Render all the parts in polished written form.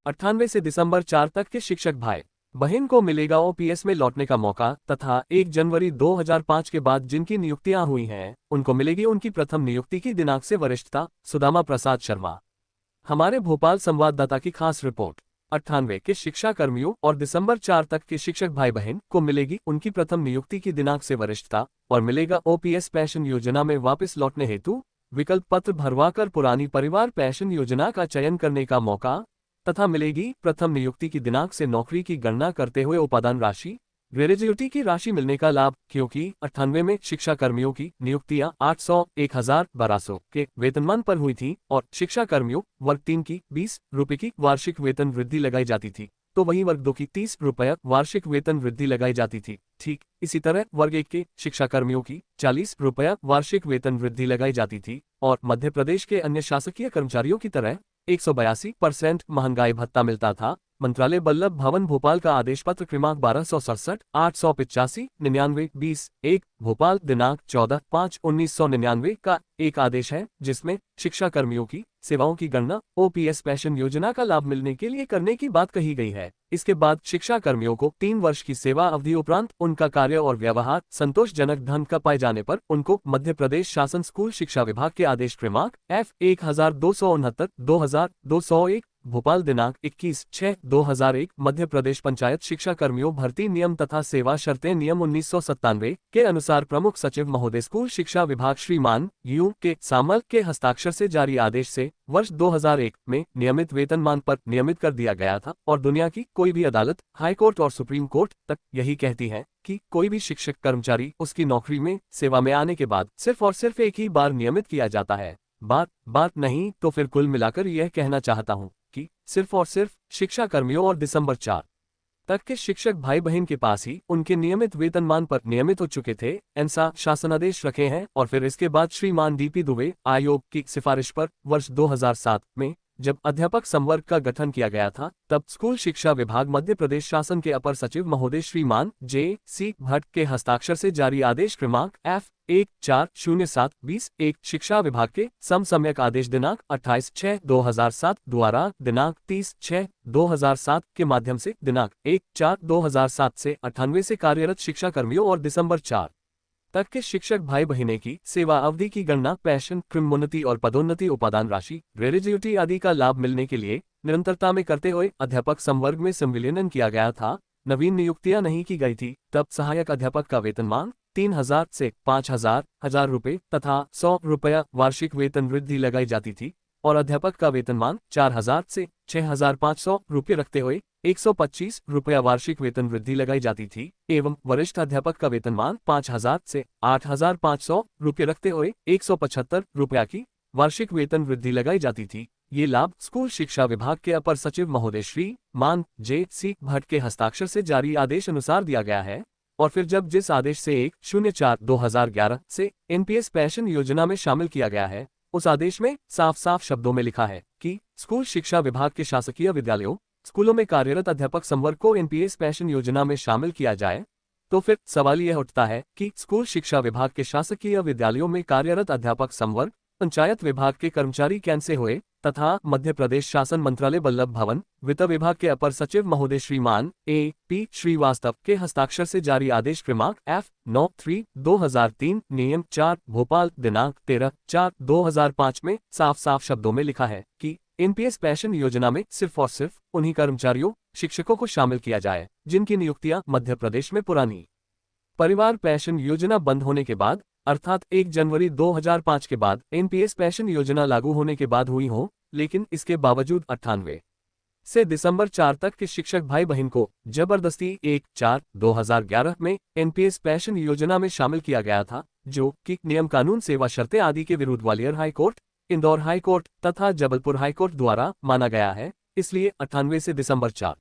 98 से दिसंबर 4 तक के शिक्षक भाई बहन को मिलेगा ओपीएस में लौटने का मौका तथा 1 जनवरी 2005 के बाद जिनकी नियुक्तियां हुई हैं उनको मिलेगी उनकी प्रथम नियुक्ति की दिनांक से वरिष्ठता। सुदामा प्रसाद शर्मा। हमारे भोपाल संवाददाता की खास रिपोर्ट। 98 के शिक्षा कर्मियों और दिसंबर 4 तक के शिक्षक भाई बहन को मिलेगी उनकी प्रथम नियुक्ति की दिनांक से वरिष्ठता और मिलेगा ओपीएस पेंशन योजना में वापस लौटने हेतु विकल्प पत्र भरवाकर पुरानी परिवार पेंशन योजना का चयन करने का मौका तथा मिलेगी प्रथम नियुक्ति की दिनांक से नौकरी की गणना करते हुए उपादान राशि ग्रेजुएटी की राशि मिलने का लाभ, क्योंकि 98 में शिक्षा कर्मियों की नियुक्तियां 800, 1000, 1200 के वेतनमान पर हुई थी और शिक्षा कर्मियों वर्ग 3 की 20 रुपये की वार्षिक वेतन वृद्धि लगाई जाती थी तो वहीं वर्ग 2 की 30 रुपये वार्षिक वेतन वृद्धि लगाई जाती थी। ठीक इसी तरह वर्ग 1 के शिक्षा कर्मियों की 40 रुपये वार्षिक वेतन वृद्धि लगाई जाती थी और मध्य प्रदेश के अन्य शासकीय कर्मचारियों की तरह 182% महंगाई भत्ता मिलता था। मंत्रालय बल्लभ भवन भोपाल का आदेश पत्र क्रमांक 1267 885 99 20 1 भोपाल दिनांक 14/5/1999 का एक आदेश है जिसमें शिक्षा कर्मियों की सेवाओं की गणना ओपीएस पेंशन योजना का लाभ मिलने के लिए करने की बात कही गई है। इसके बाद शिक्षा कर्मियों को 3 वर्ष की सेवा अवधि उपरांत उनका कार्य और व्यवहार संतोषजनक ढंग का पाए जाने पर उनको मध्य प्रदेश शासन स्कूल शिक्षा विभाग के आदेश क्रमांक F1269 2201 भोपाल दिनांक 21/6/2001 मध्य प्रदेश पंचायत शिक्षा कर्मियों भर्ती नियम तथा सेवा शर्तें नियम 1997 के अनुसार प्रमुख सचिव महोदय स्कूल शिक्षा विभाग श्रीमान यू के सामल के हस्ताक्षर से जारी आदेश से वर्ष 2001 में नियमित वेतनमान पर नियमित कर दिया गया था और दुनिया की कोई भी अदालत, हाई कोर्ट और सुप्रीम कोर्ट तक यही कहती है कि कोई भी शिक्षक कर्मचारी उसकी नौकरी में सेवा में आने के बाद सिर्फ और सिर्फ एक ही बार नियमित किया जाता है। बात नहीं तो फिर कुल मिलाकर यह कहना चाहता हूं कि सिर्फ और सिर्फ शिक्षा कर्मियों और दिसंबर 4 तक के शिक्षक भाई बहन के पास ही उनके नियमित वेतनमान पर नियमित हो चुके थे ऐसा शासनादेश रखे हैं और फिर इसके बाद श्रीमान डीपी दुबे आयोग की सिफारिश पर वर्ष 2007 में जब अध्यापक संवर्ग का गठन किया गया था तब स्कूल शिक्षा विभाग मध्य प्रदेश शासन के अपर सचिव महोदय श्रीमान J.C. भट्ट के हस्ताक्षर से जारी आदेश क्रमांक F1407-20 शिक्षा विभाग के समसमयक आदेश दिनांक 28/6/2007 द्वारा दिनांक 30/6/2007 के माध्यम से दिनांक 1/4/2007 से 98 से कार्यरत शिक्षा कर्मियों और दिसंबर 4 तक के शिक्षक भाई बहने की सेवा अवधि की गणना पेंशन, क्रमोन्नति और पदोन्नति उपादान राशि ग्रेजुएटी आदि का लाभ मिलने के लिए निरंतरता में करते हुए अध्यापक संवर्ग में संविलियन किया गया था। नवीन नियुक्तियां नहीं की गई थी तब सहायक अध्यापक का वेतनमान 3000 से 5000 रुपये तथा 100 रुपया वार्षिक वेतन वृद्धि लगाई जाती थी और अध्यापक का वेतनमान 4000 से 6500 रुपये रखते हुए 125 रुपया वार्षिक वेतन वृद्धि लगाई जाती थी एवं वरिष्ठ अध्यापक का वेतनमान 5000 से 8500 रुपये रखते हुए 175 रुपया की वार्षिक वेतन वृद्धि लगाई जाती थी। ये लाभ स्कूल शिक्षा विभाग के अपर सचिव महोदय श्री मान J.C. भट्ट के हस्ताक्षर से जारी आदेश अनुसार दिया गया है और फिर जब जिस आदेश से 1/04/2011 से एनपीएस पेंशन योजना में शामिल किया गया है उस आदेश में साफ साफ शब्दों में लिखा है कि स्कूल शिक्षा विभाग के शासकीय विद्यालयों स्कूलों में कार्यरत अध्यापक संवर्ग को एनपीएस पेंशन योजना में शामिल किया जाए तो फिर सवाल यह उठता है कि स्कूल शिक्षा विभाग के शासकीय विद्यालयों में कार्यरत अध्यापक संवर्ग पंचायत विभाग के कर्मचारी कैसे हुए तथा मध्य प्रदेश शासन मंत्रालय बल्लभ भवन वित्त विभाग के अपर सचिव महोदय श्रीमान A.P. श्रीवास्तव के हस्ताक्षर से जारी आदेश क्रमांक F93/2003 नियम 4 भोपाल दिनांक 13/4/2005 में साफ साफ शब्दों में लिखा है कि एनपीएस पेंशन योजना में सिर्फ और सिर्फ उन्हीं कर्मचारियों शिक्षकों को शामिल किया जाए जिनकी नियुक्तियां मध्य प्रदेश में पुरानी परिवार पेंशन योजना बंद होने के बाद अर्थात 1 जनवरी 2005 के बाद एनपीएस पेंशन योजना लागू होने के बाद हुई हो, लेकिन इसके बावजूद 98 से दिसंबर 4 तक के शिक्षक भाई बहन को जबरदस्ती 1/4/2011 में एनपीएस पेंशन योजना में शामिल किया गया था जो कि नियम कानून सेवा शर्तें आदि के विरुद्ध Gwalior high court, Indore high court तथा जबलपुर हाई कोर्ट द्वारा माना गया है। इसलिए 98 से दिसंबर 4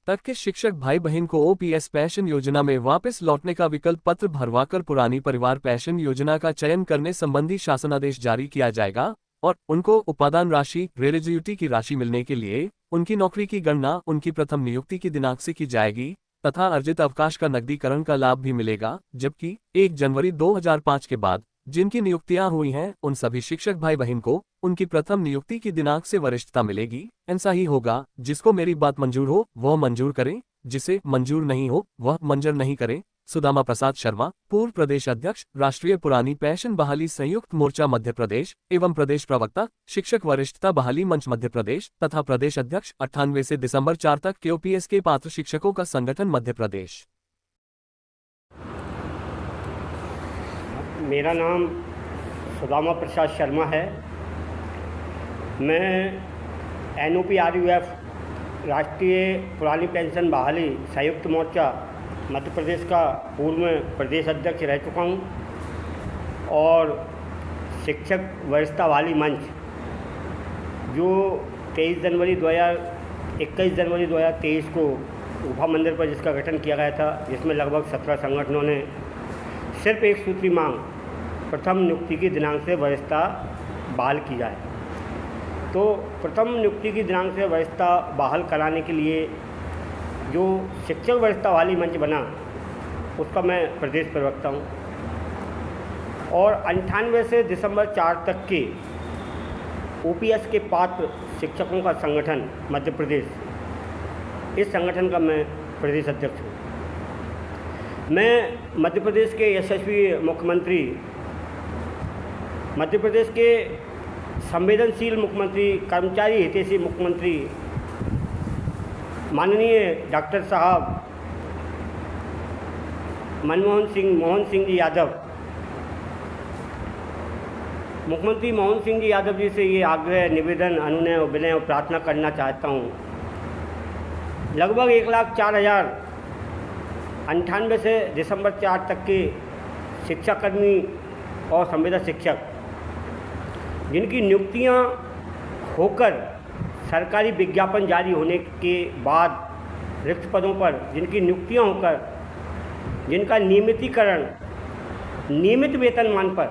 तक के शिक्षक भाई बहन को ओपीएस पेंशन योजना में वापस लौटने का विकल्प पत्र भरवाकर पुरानी परिवार पेंशन योजना का चयन करने संबंधी शासनादेश जारी किया जाएगा और उनको उपादान राशि ग्रेजुएटी की राशि मिलने के लिए उनकी नौकरी की गणना उनकी प्रथम नियुक्ति की दिनांक से की जाएगी तथा अर्जित अवकाश का नकदीकरण का लाभ भी मिलेगा, जबकि 1 जनवरी 2005 के बाद जिनकी नियुक्तियां हुई हैं उन सभी शिक्षक भाई बहन को उनकी प्रथम नियुक्ति की दिनांक से वरिष्ठता मिलेगी। ऐसा ही होगा, जिसको मेरी बात मंजूर हो वह मंजूर करें, जिसे मंजूर नहीं हो वह मंजूर नहीं करें। सुदामा प्रसाद शर्मा, पूर्व प्रदेश अध्यक्ष, राष्ट्रीय पुरानी पेंशन बहाली संयुक्त मोर्चा मध्य प्रदेश एवं प्रदेश प्रवक्ता, शिक्षक वरिष्ठता बहाली मंच मध्य प्रदेश तथा प्रदेश अध्यक्ष 98 से दिसंबर 4 तक KOPS के पात्र शिक्षकों का संगठन मध्य प्रदेश। मेरा नाम सुदामा प्रसाद शर्मा है। मैं NOPRUF राष्ट्रीय पुरानी पेंशन बहाली संयुक्त मोर्चा मध्य प्रदेश का पूर्व में प्रदेश अध्यक्ष रह चुका हूँ और शिक्षक वरिष्ठता बहाली मंच जो 21 जनवरी 2023 को गुफा मंदिर पर जिसका गठन किया गया था, जिसमें लगभग 17 संगठनों ने सिर्फ एक सूत्री मांग प्रथम नियुक्ति की दिनांक से वरिष्ठता बहाल की जाए। तो प्रथम नियुक्ति की दिनांक से वरिष्ठता बहाल कराने के लिए जो शिक्षक वरिष्ठता बहाली मंच बना उसका मैं प्रदेश प्रवक्ता हूँ और 98 से दिसंबर 4 तक के OPS के पात्र शिक्षकों का संगठन मध्य प्रदेश, इस संगठन का मैं प्रदेश अध्यक्ष हूँ। मैं मध्य प्रदेश के यशस्वी मुख्यमंत्री, मध्य प्रदेश के संवेदनशील मुख्यमंत्री, कर्मचारी हितैषी मुख्यमंत्री माननीय डॉक्टर साहब मोहन सिंह जी यादव, मुख्यमंत्री मोहन सिंह जी यादव जी से ये आग्रह, निवेदन, अनुनय और विनय और प्रार्थना करना चाहता हूँ। लगभग 1,04,000 98 से दिसंबर 4 तक के शिक्षाकर्मी और संविदा शिक्षक जिनकी नियुक्तियां होकर सरकारी विज्ञापन जारी होने के बाद रिक्त पदों पर जिनकी नियुक्तियां होकर जिनका नियमितीकरण नियमित वेतनमान पर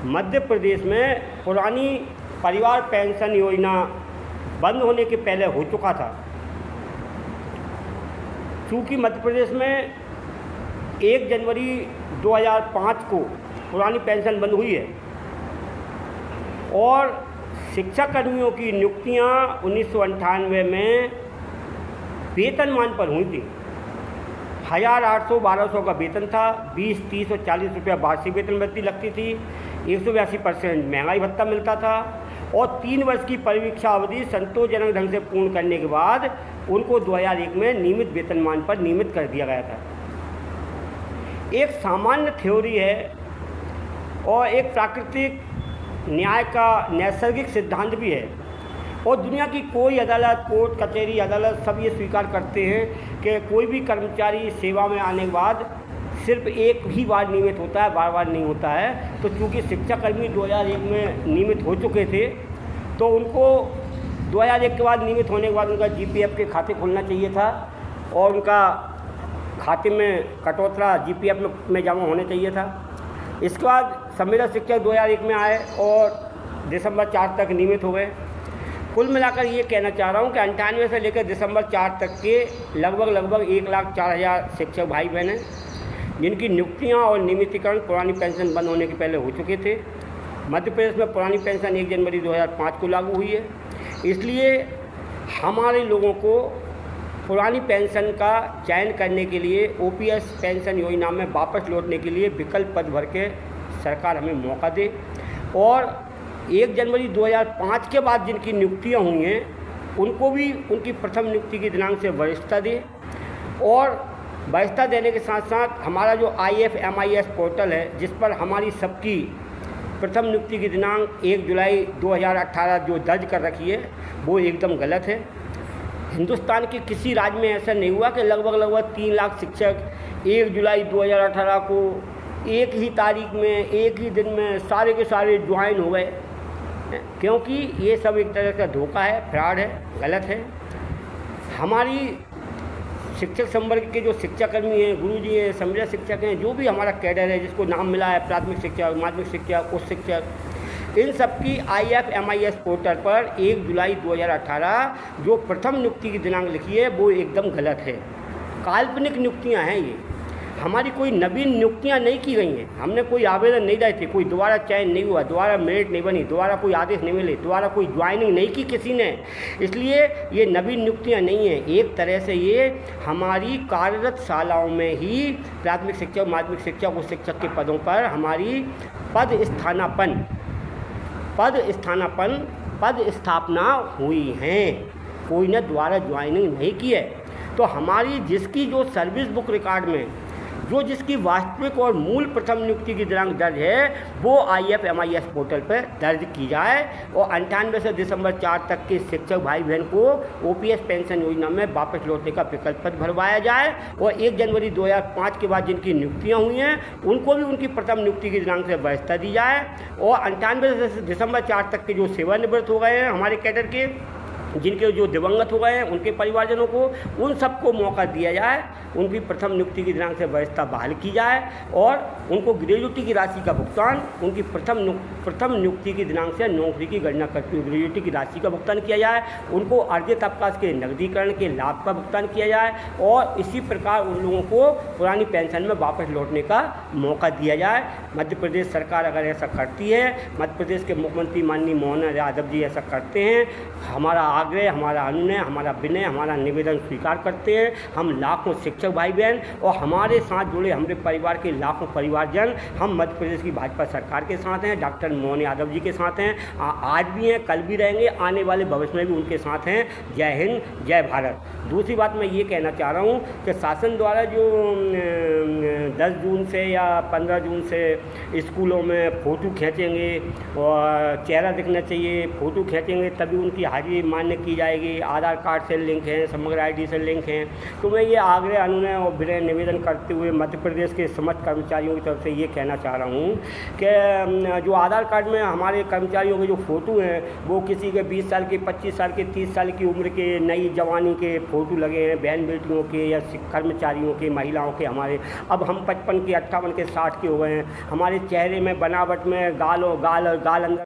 मध्य प्रदेश में पुरानी परिवार पेंशन योजना बंद होने के पहले हो चुका था। चूँकि मध्य प्रदेश में 1 जनवरी 2005 को पुरानी पेंशन बंद हुई है और शिक्षाकर्मियों की नियुक्तियां 1998 में वेतनमान पर हुई थी। 1,800-1,200 का वेतन था, 20, 30 और 40 रुपया वार्षिक वेतन वृत्ति लगती थी, 182% महंगाई भत्ता मिलता था और 3 वर्ष की परीक्षा अवधि संतोषजनक ढंग से पूर्ण करने के बाद उनको 2001 में नियमित वेतनमान पर नियमित कर दिया गया था। एक सामान्य थ्योरी है और एक प्राकृतिक न्याय का नैसर्गिक सिद्धांत भी है और दुनिया की कोई अदालत, कोर्ट कचहरी, अदालत सब ये स्वीकार करते हैं कि कोई भी कर्मचारी सेवा में आने के बाद सिर्फ एक ही बार नियमित होता है, बार बार नहीं होता है। तो चूँकि शिक्षाकर्मी 2001 में नियमित हो चुके थे तो उनको 2001 के बाद नियमित होने के बाद उनका GPF के खाते खोलना चाहिए था और उनका खाते में कटौतरा GPF में जमा होने चाहिए था। इसके बाद संविदा शिक्षक 2001 में आए और दिसंबर 4 तक नियमित हो गए। कुल मिलाकर ये कहना चाह रहा हूँ कि 98 से लेकर दिसंबर 4 तक के लगभग 1,04,000 शिक्षक भाई बहन हैं जिनकी नियुक्तियाँ और नियमितीकरण पुरानी पेंशन बंद होने के पहले हो चुके थे। मध्य प्रदेश में पुरानी पेंशन 1 जनवरी 2005 को लागू हुई है, इसलिए हमारे लोगों को पुरानी पेंशन का चयन करने के लिए OPS पेंशन योजना में वापस लौटने के लिए विकल्प पद भर के सरकार हमें मौका दे और 1 जनवरी 2005 के बाद जिनकी नियुक्तियां हुई हैं उनको भी उनकी प्रथम नियुक्ति की दिनांक से वरिष्ठता दे और वरिष्ठता देने के साथ साथ हमारा जो IFMIS पोर्टल है जिस पर हमारी सबकी प्रथम नियुक्ति की दिनांक 1 जुलाई 2018 जो दर्ज कर रखी है वो एकदम गलत है। हिंदुस्तान के किसी राज्य में ऐसा नहीं हुआ कि लगभग 3 लाख शिक्षक 1 जुलाई 2018 को एक ही तारीख में, एक ही दिन में सारे के सारे ज्वाइन हो गए, क्योंकि ये सब एक तरह का धोखा है, फ्रॉड है, गलत है। हमारी शिक्षक संवर्ग के जो शिक्षाकर्मी हैं, गुरुजी हैं, संविदा शिक्षक हैं, जो भी हमारा कैडर है जिसको नाम मिला है प्राथमिक शिक्षक, माध्यमिक शिक्षक, उच्च शिक्षक, इन सबकी IFMIS पोर्टल पर 1 जुलाई 2018 जो प्रथम नियुक्ति की दिनांक लिखी है वो एकदम गलत है। काल्पनिक नियुक्तियां हैं ये। हमारी कोई नवीन नियुक्तियां नहीं की गई हैं, हमने कोई आवेदन नहीं दिए थे, कोई दोबारा चयन नहीं हुआ, दोबारा मेरिट नहीं बनी, दोबारा कोई आदेश नहीं मिले, दोबारा कोई ज्वाइनिंग नहीं की किसी ने, इसलिए ये नवीन नियुक्तियां नहीं हैं। एक तरह से ये हमारी कार्यरत शालाओं में ही प्राथमिक शिक्षक, माध्यमिक शिक्षक, उच्च शिक्षक के पदों पर हमारी पद स्थापना हुई हैं, कोई ने दोबारा ज्वाइनिंग नहीं की है। तो हमारी जिसकी जो सर्विस बुक रिकॉर्ड में जो जिसकी वास्तविक और मूल प्रथम नियुक्ति की दिनांक दर्ज है वो IFMIS पोर्टल पर दर्ज की जाए और 98 से दिसंबर 4 तक के शिक्षक भाई बहन को OPS पेंशन योजना में वापस लौटने का विकल्प पत्र भरवाया जाए और 1 जनवरी 2005 के बाद जिनकी नियुक्तियां हुई हैं उनको भी उनकी प्रथम नियुक्ति की दिनांक से वैधता दी जाए और 98 से दिसंबर 4 तक के जो सेवानिवृत्त हो गए हैं हमारे कैडर के, जिनके जो दिवंगत हो गए हैं उनके परिवारजनों को, उन सबको मौका दिया जाए, उनकी प्रथम नियुक्ति की दिनांक से वैधता बहाल की जाए और उनको ग्रेजुटी की राशि का भुगतान उनकी प्रथम नियुक्ति की दिनांक से नौकरी की गणना करते हुए ग्रेजुटी की राशि का भुगतान किया जाए, उनको अर्जित अवकाश के नकदीकरण के लाभ का भुगतान किया जाए और इसी प्रकार उन लोगों को पुरानी पेंशन में वापस लौटने का मौका दिया जाए। मध्य प्रदेश सरकार अगर ऐसा करती है, मध्य प्रदेश के मुख्यमंत्री माननीय मोहन यादव जी ऐसा करते हैं, हमारा आग्रह, हमारा अनुनय, हमारा विनय, हमारा निवेदन स्वीकार करते हैं। हम लाखों शिक्षक भाई बहन और हमारे साथ जुड़े हमारे परिवार के लाखों परिवारजन हम मध्य प्रदेश की भाजपा सरकार के साथ हैं, डॉक्टर मोहन यादव जी के साथ हैं, आज भी हैं, कल भी रहेंगे, आने वाले भविष्य में भी उनके साथ हैं। जय हिंद, जय भारत। दूसरी बात मैं ये कहना चाह रहा हूँ कि शासन द्वारा जो 10 जून से या 15 जून से स्कूलों में फ़ोटो खींचेंगे और चेहरा दिखना चाहिए, फ़ोटो खींचेंगे तभी उनकी हाजिरी मान्य की जाएगी, आधार कार्ड से लिंक हैं, समग्र ID से लिंक हैं। तो मैं ये आग्रह, अनुनय और विनय निवेदन करते हुए मध्य प्रदेश के समस्त कर्मचारियों की तरफ से ये कहना चाह रहा हूँ कि जो आधार कार्ड में हमारे कर्मचारियों के जो फ़ोटो हैं वो किसी के 20 साल के, 25 साल के, 30 साल की उम्र के, नई जवानी के फ़ोटो लगे हैं, बहन बेटियों के या कर्मचारियों के, महिलाओं के। हमारे अब हम 55 के, 58 के, 60 के हो गए हैं, हमारे चेहरे में बनावट में गाल अंदर